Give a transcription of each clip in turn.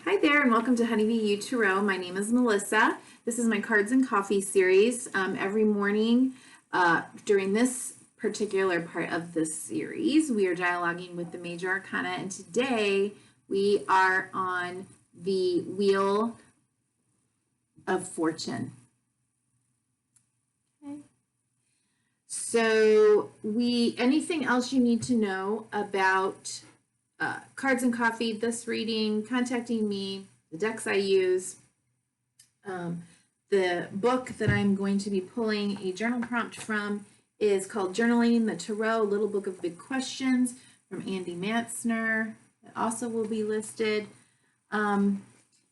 Hi there and welcome to Honeybee U Tarot. My name is Melissa. This is my Cards and Coffee series. Every morning during this particular part of this series, we are dialoguing with the Major Arcana, and today we are on the Wheel of Fortune. Okay. So anything else you need to know about Cards and Coffee, this reading, contacting me, the decks I use, the book that I'm going to be pulling a journal prompt from is called Journaling the Tarot, Little Book of Big Questions from Andy Matzner. It also will be listed in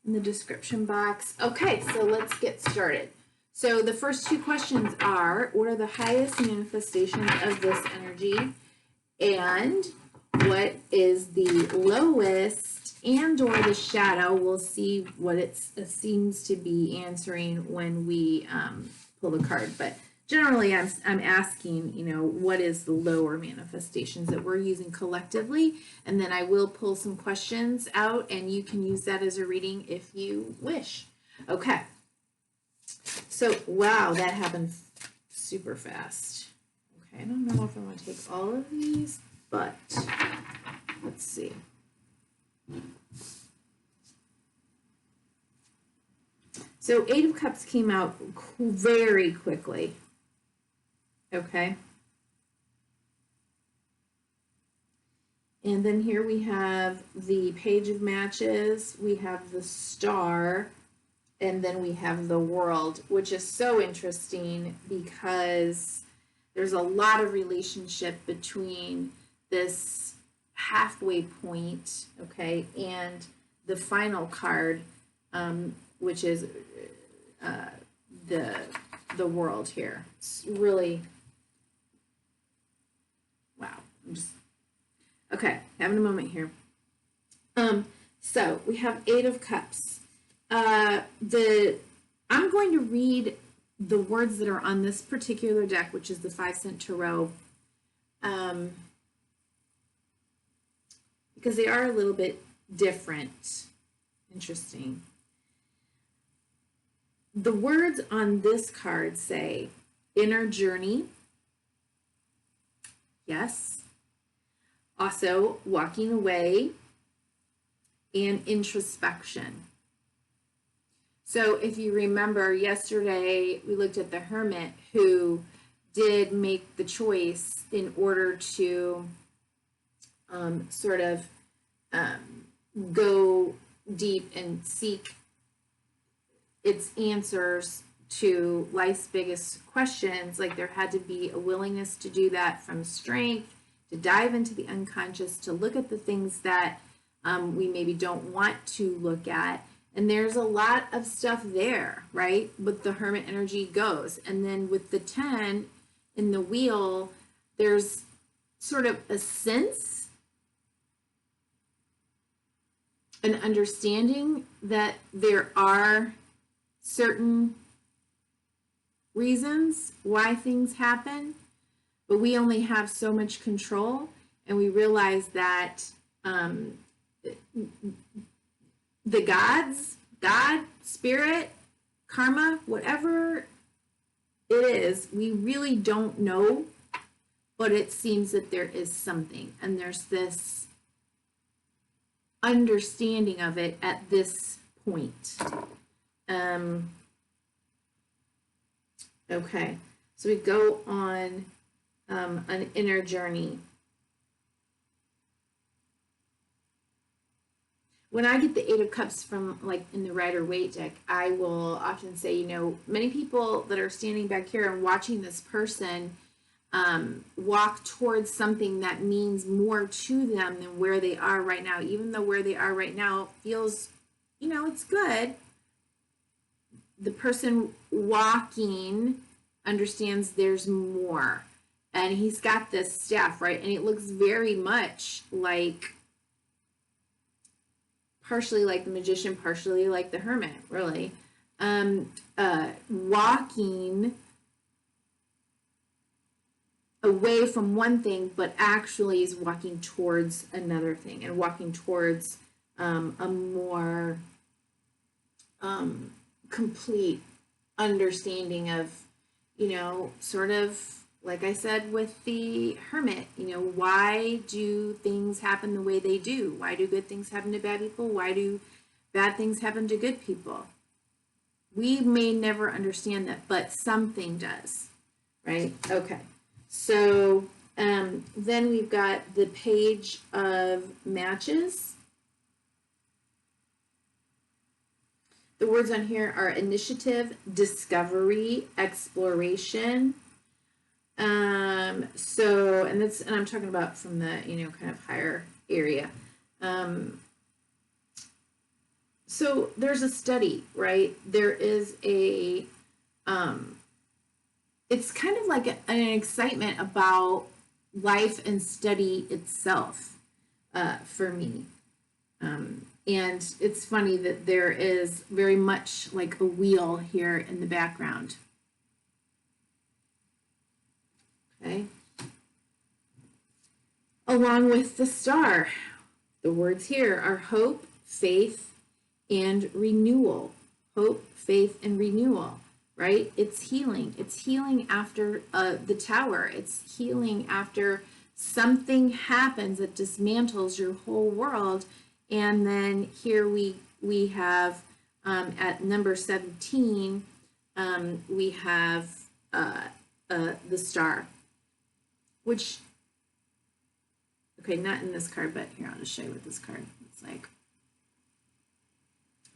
the description box. Okay, so let's get started. So the first two questions are, what are the highest manifestations of this energy? And what is the lowest and or the shadow? We'll see what it seems to be answering when we pull the card. But generally, I'm asking, what is the lower manifestations that we're using collectively? And then I will pull some questions out, and you can use that as a reading if you wish. Okay. So, wow, that happened super fast. Okay, I don't know if I'm going to take all of these, but let's see. So Eight of Cups came out very quickly. Okay. And then here we have the Page of Matches, we have the Star, and then we have the World, which is so interesting because there's a lot of relationship between this halfway point, okay, and the final card, which is the World here. It's really, wow. Okay, having a moment here. So we have Eight of Cups. I'm going to read the words that are on this particular deck, which is the 5-cent tarot, because they are a little bit different. Interesting. The words on this card say inner journey. Yes. Also walking away and introspection. So if you remember yesterday, we looked at the Hermit who did make the choice in order to go deep and seek its answers to life's biggest questions. Like, there had to be a willingness to do that from strength, to dive into the unconscious, to look at the things that we maybe don't want to look at. And there's a lot of stuff there, right? With the Hermit energy goes. And then with the 10 in the wheel, there's sort of a sense, an understanding that there are certain reasons why things happen, but we only have so much control, and we realize that the gods, God, spirit, karma, whatever it is, we really don't know, but it seems that there is something, and there's this understanding of it at this point. Okay, so we go on an inner journey. When I get the Eight of Cups from, like, in the Reid or Waite deck, I will often say, many people that are standing back here and watching this person walk towards something that means more to them than where they are right now, even though where they are right now feels, it's good. The person walking understands there's more. And he's got this staff, right? And it looks very much like, partially like the Magician, partially like the Hermit, really. Walking away from one thing, but actually is walking towards another thing, and walking towards a more complete understanding of, sort of like I said with the Hermit, why do things happen the way they do? Why do good things happen to bad people? Why do bad things happen to good people? We may never understand that, but something does, right? Okay. So then we've got the page of matches. The words on here are initiative, discovery, exploration. And I'm talking about from the, kind of higher area. So there's a study, right? There is a, it's kind of like an excitement about life and study itself for me. And it's funny that there is very much like a wheel here in the background. Okay. Along with the star, the words here are hope, faith, and renewal. Hope, faith, and renewal, right? It's healing. It's healing after the tower. It's healing after something happens that dismantles your whole world. And then here we have at number 17, we have the star, which, okay, not in this card, but here, I'll just show you what this card looks like.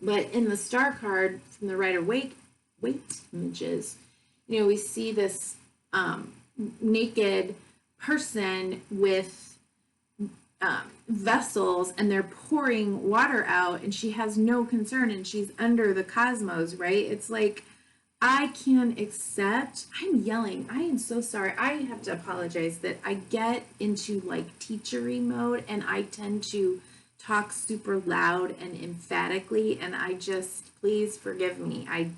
But in the star card from the Rider-Waite images, we see this naked person with vessels, and they're pouring water out, and she has no concern, and she's under the cosmos, right? It's like, I can accept, I'm yelling, I am so sorry, I have to apologize that I get into like teachery mode, and I tend to talk super loud and emphatically, and I just, please forgive me. I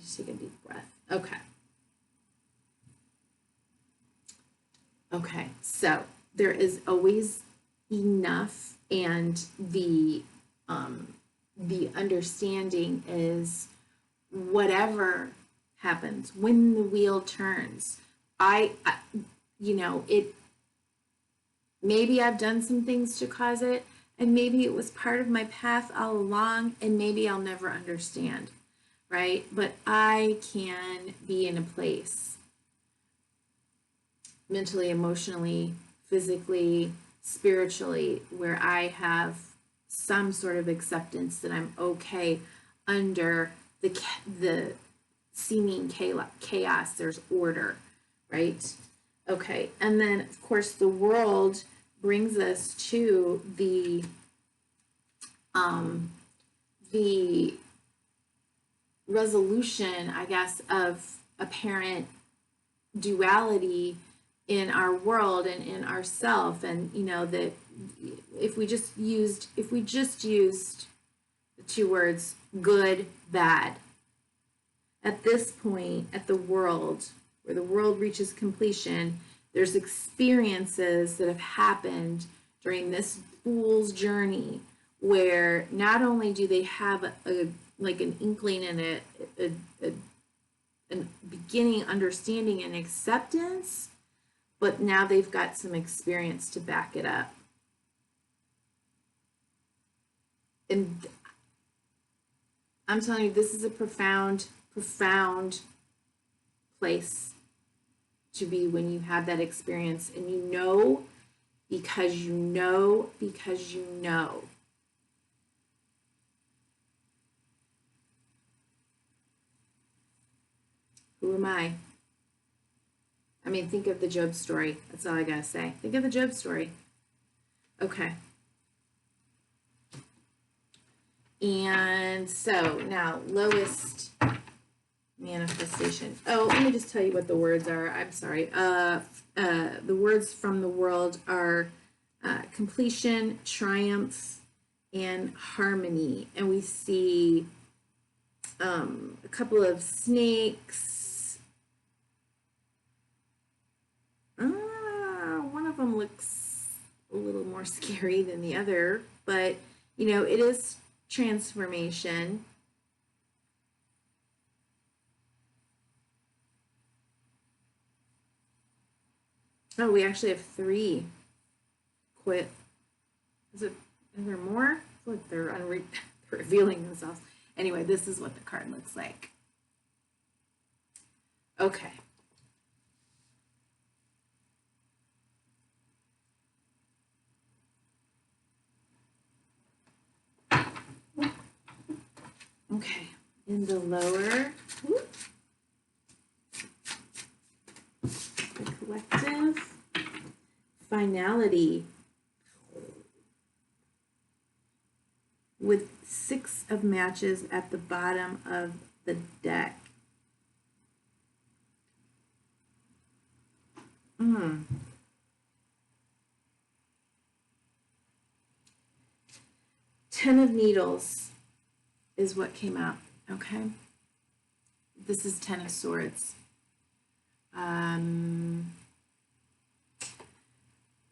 just take a deep breath. Okay. Okay, so there is always enough, and the understanding is whatever happens when the wheel turns. It, maybe I've done some things to cause it, and maybe it was part of my path all along, and maybe I'll never understand, right? But I can be in a place mentally, emotionally, physically, spiritually, where I have some sort of acceptance that I'm okay under the seeming chaos. There's order, right? Okay, and then of course the world brings us to the resolution, I guess, of apparent duality in our world and in ourself, and that if we just used the two words good, bad, at this point, at the world, where the world reaches completion, there's experiences that have happened during this fool's journey where not only do they have an inkling and a beginning understanding and acceptance, but now they've got some experience to back it up. And I'm telling you, this is a profound, profound place to be when you have that experience, and because you know. Who am I? I mean, think of the Job story. That's all I gotta say. Think of the Job story. Okay. And so now, lowest manifestation. Oh, let me just tell you what the words are. I'm sorry. The words from the world are completion, triumph, and harmony. And we see a couple of snakes. One of them looks a little more scary than the other, but you know, it is transformation. Oh, we actually have 3 quit. Is there more? I feel like they're revealing themselves. Anyway, this is what the card looks like. Okay. Okay, in the lower, the collective, finality, with 6 of matches at the bottom of the deck. 10 of needles is what came out, okay? This is 10 of swords. In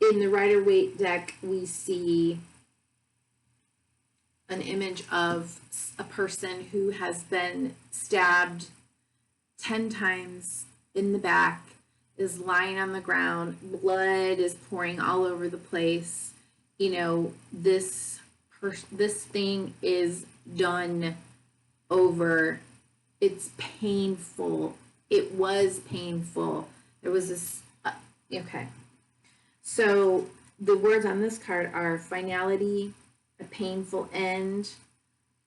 the Rider-Waite deck, we see an image of a person who has been stabbed 10 times in the back, is lying on the ground, blood is pouring all over the place. You know, this thing is done over. It's painful. It was painful. There was this, okay. So the words on this card are finality, a painful end,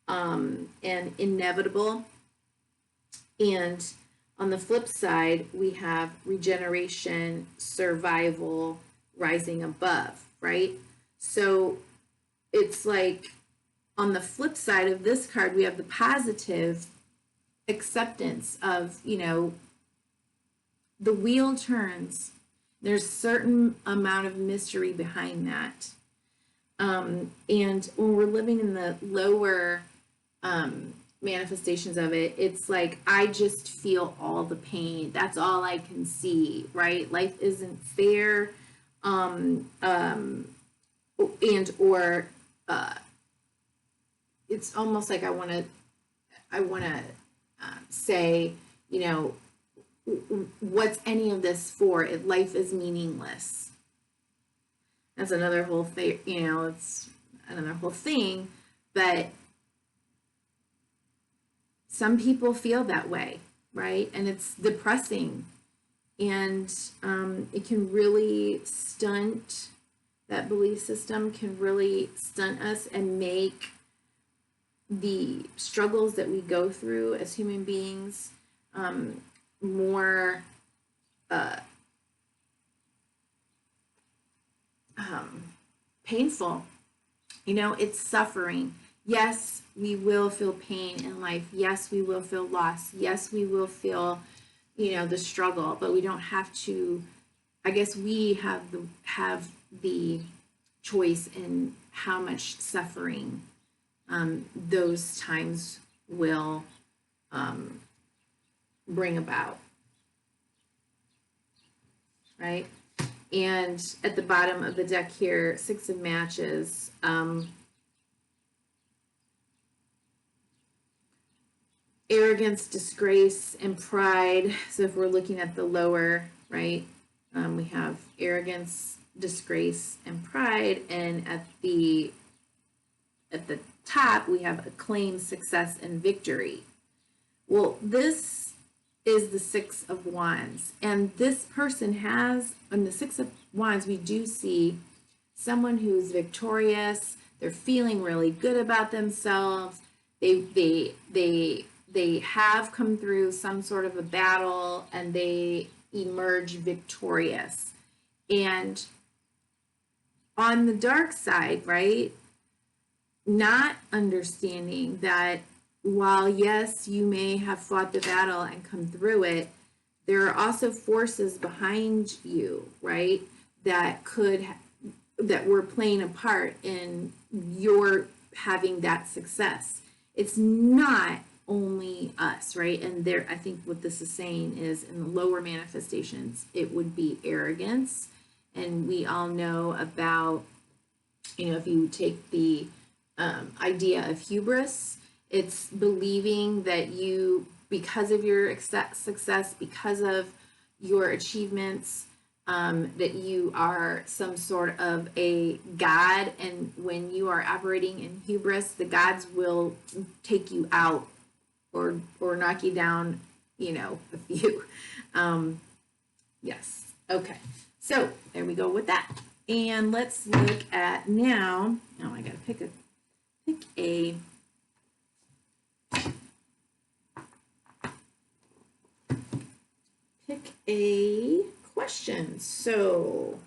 and inevitable. And on the flip side, we have regeneration, survival, rising above, right? So it's like on the flip side of this card, we have the positive acceptance of, you know, the wheel turns. There's a certain amount of mystery behind that. And when we're living in the lower manifestations of it, it's like, I just feel all the pain. That's all I can see, right? Life isn't fair. It's almost like I want to say, you know, what's any of this for if life is meaningless? That's another whole thing, you know, it's another whole thing, but some people feel that way, right? And it's depressing, and it can really stunt, that belief system can really stunt us and make the struggles that we go through as human beings more painful. You know, it's suffering. Yes, we will feel pain in life. Yes, we will feel loss. Yes, we will feel, you know, the struggle, but we don't have to. I guess we have the choice in how much suffering those times will bring about, right? And at the bottom of the deck here, 6 of matches. Arrogance, disgrace, and pride. So if we're looking at the lower, right, we have arrogance, disgrace, and pride, and at the top we have acclaim, success, and victory. Well, this is the 6 of Wands, and this person has, on the 6 of Wands, we do see someone who's victorious. They're feeling really good about themselves. They have come through some sort of a battle, and they emerge victorious. And on the dark side, right, not understanding that while, yes, you may have fought the battle and come through it, there are also forces behind you, right, that were playing a part in your having that success. It's not only us, right? And there, I think what this is saying is, in the lower manifestations, it would be arrogance and we all know about, you know, if you take the idea of hubris, it's believing that you, because of your success, because of your achievements, that you are some sort of a god, and when you are operating in hubris, the gods will take you out or knock you down, you know, a few. Yes. Okay. So there we go with that. And let's look at now. Oh, I gotta pick a question. So,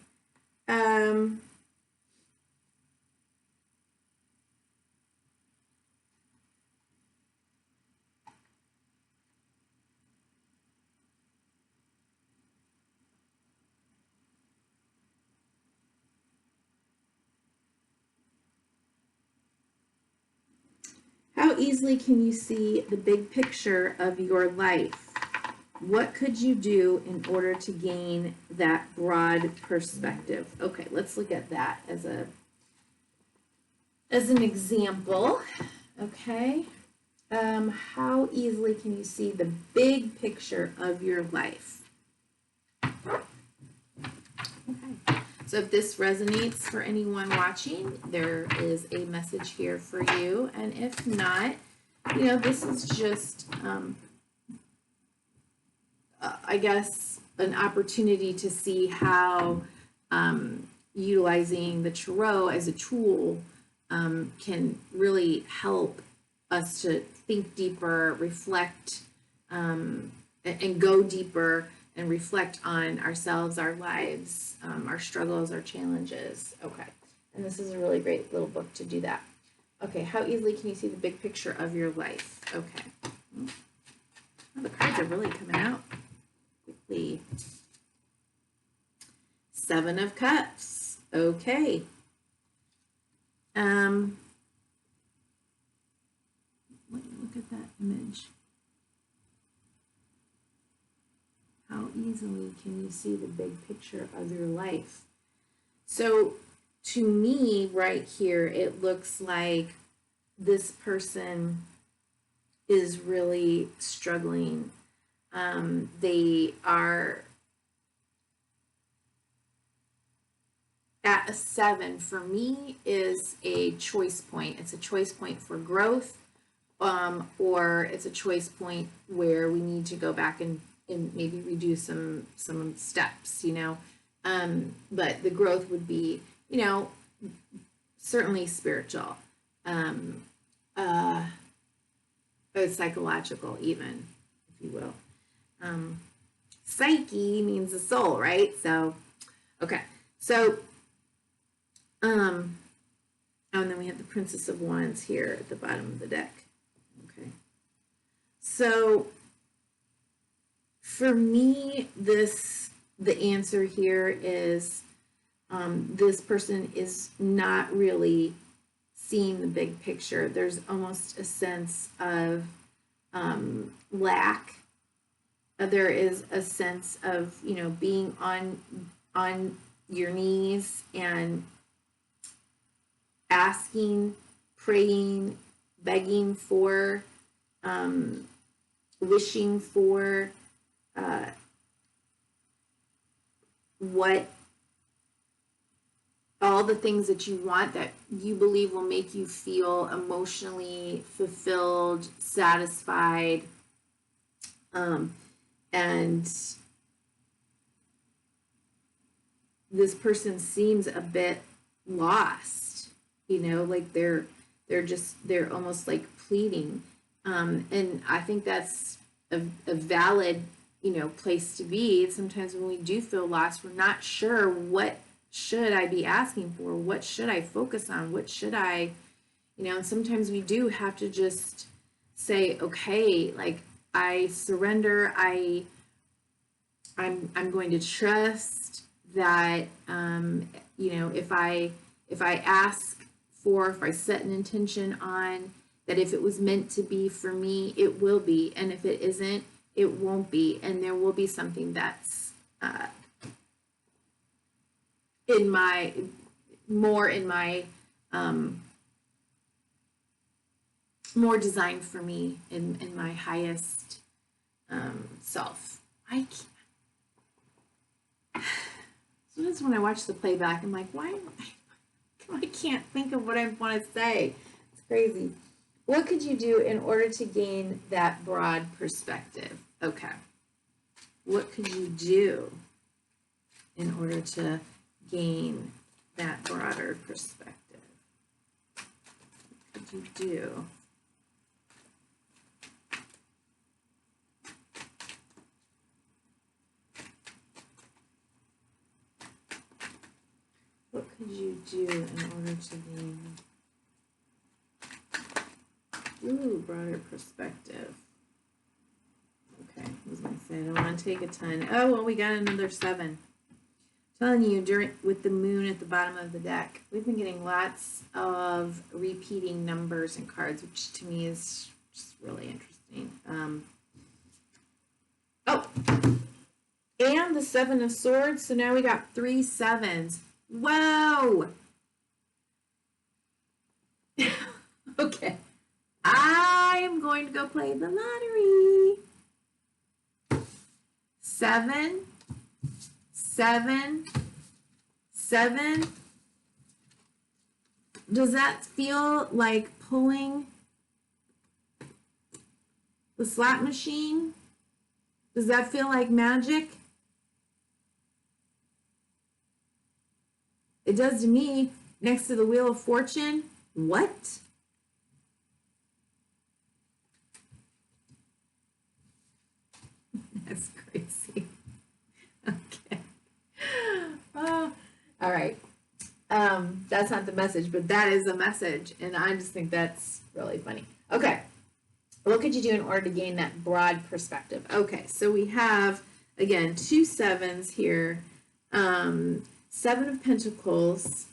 how easily can you see the big picture of your life? What could you do in order to gain that broad perspective? Okay, let's look at that as an example. Okay, how easily can you see the big picture of your life? Okay, so if this resonates for anyone watching, there is a message here for you, and if not, you know, this is just I guess, an opportunity to see how utilizing the tarot as a tool can really help us to think deeper, reflect, and go deeper and reflect on ourselves, our lives, our struggles, our challenges. Okay, and this is a really great little book to do that. Okay, how easily can you see the big picture of your life? Okay. Oh, the cards are really coming out. Seven of Cups. Okay. Let me look at that image. How easily can you see the big picture of your life? So to me, right here, it looks like this person is really struggling. They are at a 7. For me, is a choice point. It's a choice point for growth, or it's a choice point where we need to go back and maybe redo some steps, you know. But the growth would be, you know, certainly spiritual, psychological even, if you will. Psyche means the soul, right? So, okay. So, and then we have the Princess of Wands here at the bottom of the deck. Okay. So, for me, the answer here is this person is not really seeing the big picture. There's almost a sense of lack. There is a sense of, you know, being on your knees and asking, praying, begging for, wishing for what all the things that you want that you believe will make you feel emotionally fulfilled, satisfied, and this person seems a bit lost, you know, like they're almost like pleading, and I think that's a valid, you know, place to be. Sometimes when we do feel lost, we're not sure, what should I be asking for? What should I focus on? What should I, you know, and sometimes we do have to just say, okay, like, I surrender. I'm going to trust that, you know, if I ask for, if I set an intention on, that if it was meant to be for me, it will be. And if it isn't, it won't be. And there will be something that's in my, more in my, more designed for me in my highest self. I can't. Sometimes when I watch the playback, I'm like, why? I can't think of what I want to say. It's crazy. What could you do in order to gain that broad perspective? Okay. What could you do in order to gain that broader perspective? What could you do? What could you do in order to gain, broader perspective? Okay, I was going to say, I don't want to take a ton. Oh, well, we got another 7. Telling you, with the moon at the bottom of the deck, we've been getting lots of repeating numbers and cards, which to me is just really interesting. Oh, and the 7 of Swords, so now we got 3 7s. Whoa! Okay. I'm going to go play the lottery. 7, 7, 7. Does that feel like pulling the slot machine? Does that feel like magic? It does to me, next to the Wheel of Fortune. What? That's crazy. Okay. Oh, all right. That's not the message, but that is a message, and I just think that's really funny. Okay. What could you do in order to gain that broad perspective? Okay, so we have, again, 2 7s here. 7 of Pentacles.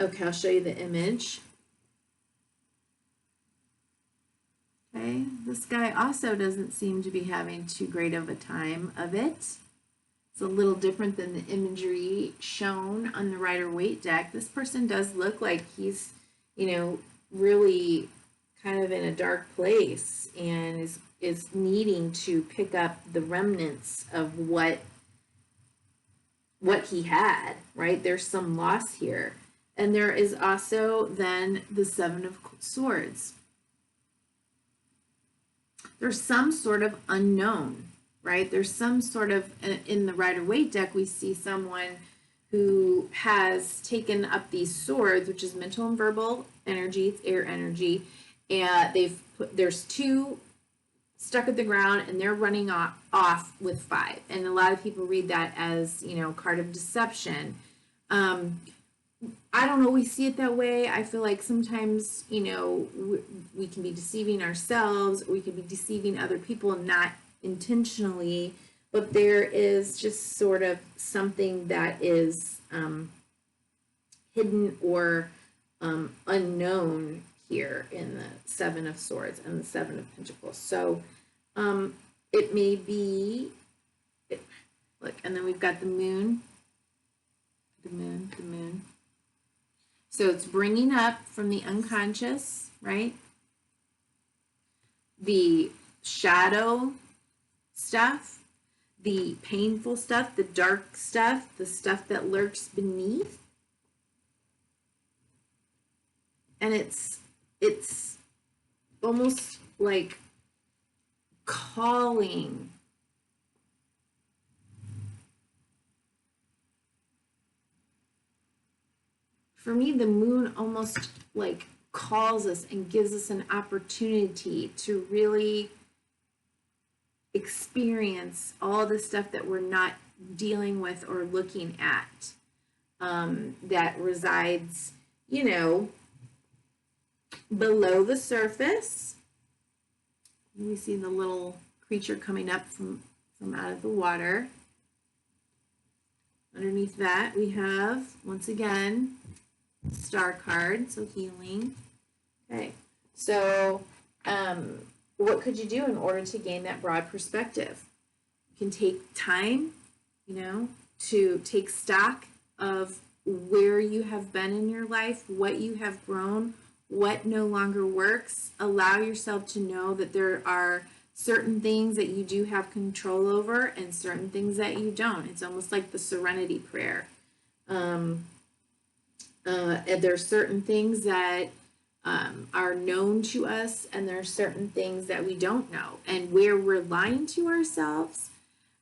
Okay, I'll show you the image. Okay, this guy also doesn't seem to be having too great of a time of it. It's a little different than the imagery shown on the Rider-Waite deck. This person does look like he's, really kind of in a dark place and is needing to pick up the remnants of what he had, right? There's some loss here. And there is also then the 7 of Swords. There's some sort of unknown, right? There's some sort of, in the Rider-Waite deck, we see someone who has taken up these swords, which is mental and verbal energy, it's air energy, and there's 2 stuck at the ground and they're running off with 5. And a lot of people read that as, card of deception. I don't always see it that way. I feel like sometimes, we can be deceiving ourselves, we can be deceiving other people, not intentionally, but there is just sort of something that is hidden or unknown here in the 7 of Swords and the 7 of Pentacles. So it may be, look, and then we've got the moon, the moon. So it's bringing up from the unconscious, right? The shadow stuff, the painful stuff, the dark stuff, the stuff that lurks beneath. And it's almost like calling. For me, the moon almost like calls us and gives us an opportunity to really experience all the stuff that we're not dealing with or looking at, that resides, below the surface. We see the little creature coming up from out of the water. Underneath that, we have, once again, star card, so healing. Okay, so what could you do in order to gain that broad perspective? You can take time, to take stock of where you have been in your life, what you have grown, what no longer works. Allow yourself to know that there are certain things that you do have control over and certain things that you don't. It's almost like the serenity prayer. There's certain things that are known to us, and there are certain things that we don't know. And where we're lying to ourselves,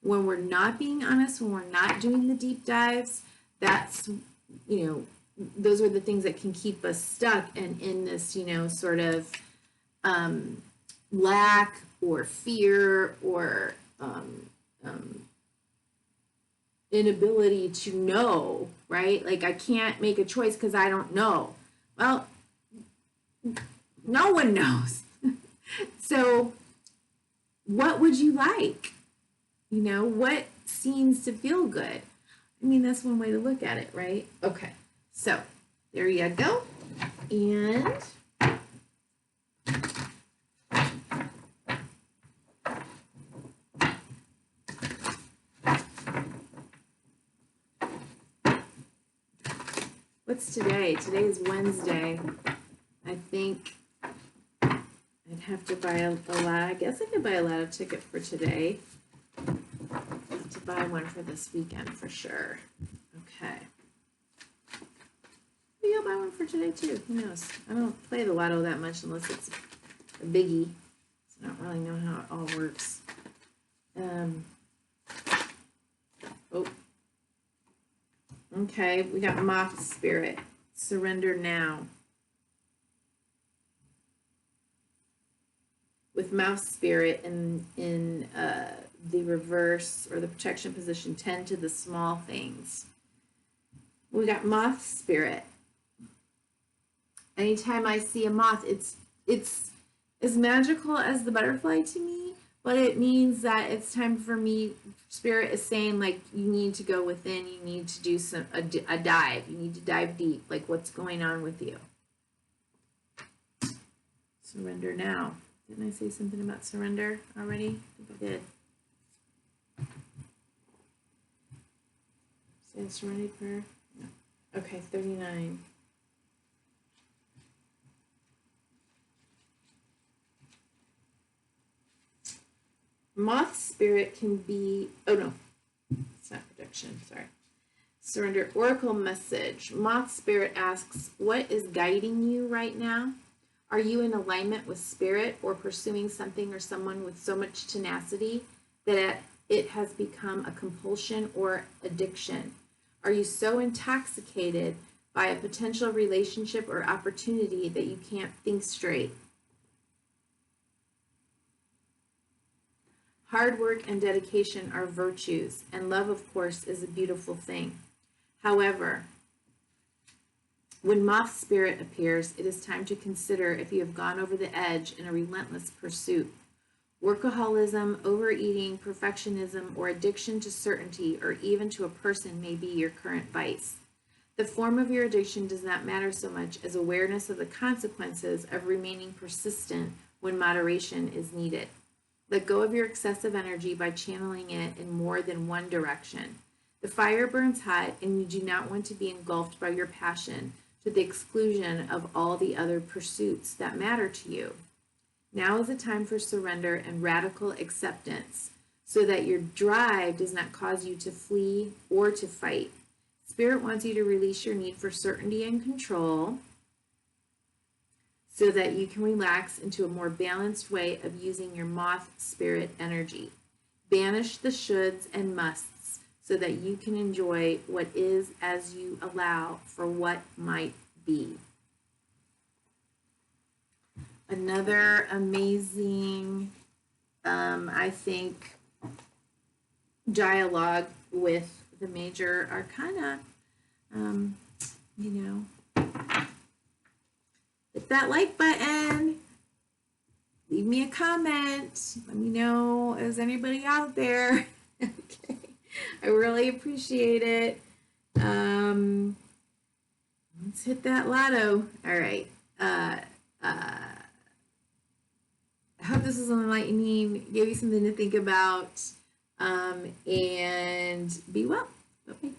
when we're not being honest, when we're not doing the deep dives, that's, you know, those are the things that can keep us stuck and in this, you know, sort of lack or fear or inability to know, right? Like, I can't make a choice because I don't know. Well, no one knows. So what would you like? You know, what seems to feel good? I mean, that's one way to look at it, right? Okay, so there you go. And what's today? Today is Wednesday. I think I'd have to buy a lot. I guess I could buy a lotto ticket for today. I have to buy one for this weekend for sure. Okay. Maybe I'll buy one for today too. Who knows? I don't play the lotto that much unless it's a biggie. So I don't really know how it all works. Oh. Okay, we got Moth Spirit. Surrender now. With Mouse Spirit in the reverse or the protection position, tend to the small things. We got Moth Spirit. Anytime I see a moth, it's as magical as the butterfly to me, but it means that it's time for me. Spirit is saying, like, you need to go within, you need to do a dive, you need to dive deep, like what's going on with you. Surrender now. Didn't I say something about surrender already? I think I did. Say a serenity prayer? No. Okay, 39. Moth Spirit can be, oh no, it's not protection, sorry. Surrender Oracle message. Moth Spirit asks, what is guiding you right now? Are you in alignment with Spirit or pursuing something or someone with so much tenacity that it has become a compulsion or addiction? Are you so intoxicated by a potential relationship or opportunity that you can't think straight? Hard work and dedication are virtues, and love, of course, is a beautiful thing. However, when Moth Spirit appears, it is time to consider if you have gone over the edge in a relentless pursuit. Workaholism, overeating, perfectionism, or addiction to certainty, or even to a person may be your current vice. The form of your addiction does not matter so much as awareness of the consequences of remaining persistent when moderation is needed. Let go of your excessive energy by channeling it in more than one direction. The fire burns hot, and you do not want to be engulfed by your passion to the exclusion of all the other pursuits that matter to you. Now is a time for surrender and radical acceptance so that your drive does not cause you to flee or to fight. Spirit wants you to release your need for certainty and control so that you can relax into a more balanced way of using your Moth Spirit energy. Banish the shoulds and musts so that you can enjoy what is as you allow for what might be. Another amazing, I think, dialogue with the Major Arcana. You know, hit that like button, leave me a comment, let me know, is anybody out there? Okay, I really appreciate it. Let's hit that lotto. All right. I hope this is enlightening, gave you something to think about, and be well. Bye-bye.